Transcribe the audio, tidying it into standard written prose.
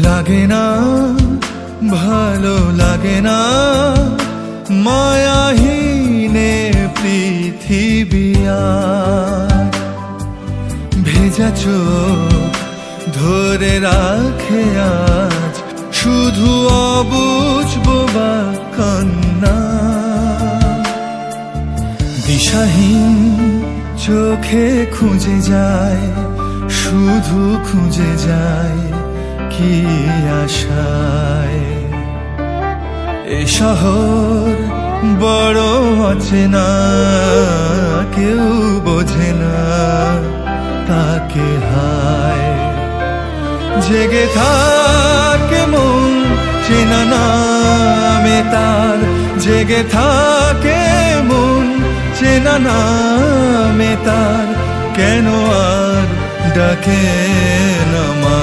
লাগে না, ভালো লাগে না, মায়াহীনে পৃথিবী আর। ভেজা চোখ ধরে রাখে আজ শুধু অবুঝ বোবা কান্না। দিশাহীন চোখে খুঁজে যায়, শুধু খুঁজে যায় কি আশায়। এ শহর বড় অচেনা, কেউ বোঝে না তাকে হায়। জেগে থাকে মন চেনা নামে তার, জেগে থাকে মন চেনা নামে তার, কেন আর ডাকে না মা।